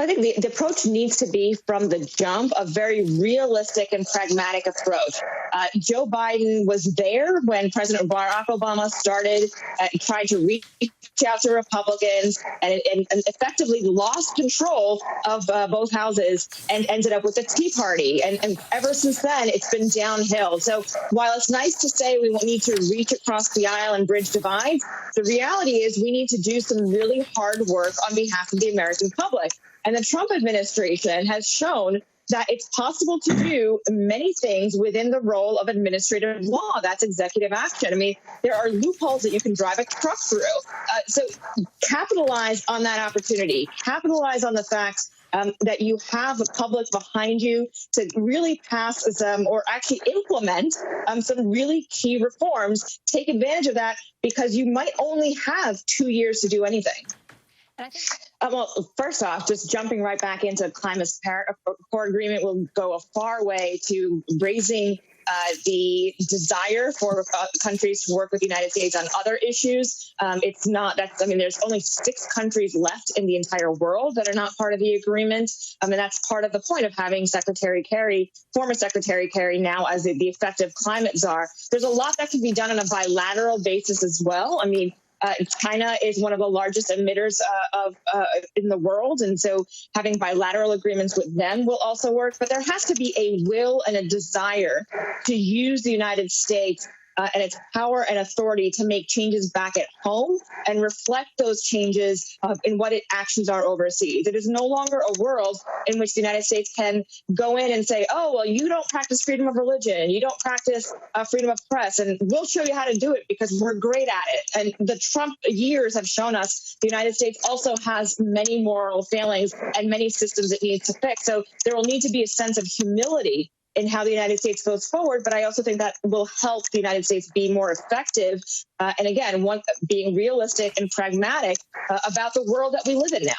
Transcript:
I think the approach needs to be from the jump a very realistic and pragmatic approach. Joe Biden was there when President Barack Obama started trying to reach out to Republicans and effectively lost control of both houses and ended up with the Tea Party. And ever since then, it's been downhill. So while it's nice to say we need to reach across the aisle and bridge divides, the reality is we need to do some really hard work on behalf of the American public. And the Trump administration has shown that it's possible to do many things within the role of administrative law. That's executive action. I mean, there are loopholes that you can drive a truck through. So capitalize on that opportunity. Capitalize on the fact that you have the public behind you to really pass some or actually implement some really key reforms. Take advantage of that because you might only have 2 years to do anything. And I think well, first off, just jumping right back into Climate Accord Agreement will go a far way to raising the desire for countries to work with the United States on other issues. It's not that, I mean, there's only 6 countries left in the entire world that are not part of the agreement. And that's part of the point of having former Secretary Kerry now as the effective climate czar. There's a lot that can be done on a bilateral basis as well. I mean, China is one of the largest emitters in the world, and so having bilateral agreements with them will also work. But there has to be a will and a desire to use the United States and its power and authority to make changes back at home and reflect those changes in what its actions are overseas. It is no longer a world in which the United States can go in and say, oh, well, you don't practice freedom of religion, you don't practice freedom of press, and we'll show you how to do it because we're great at it. And the Trump years have shown us the United States also has many moral failings and many systems it needs to fix. So there will need to be a sense of humility in how the United States goes forward, but I also think that will help the United States be more effective. And again, being realistic and pragmatic about the world that we live in now.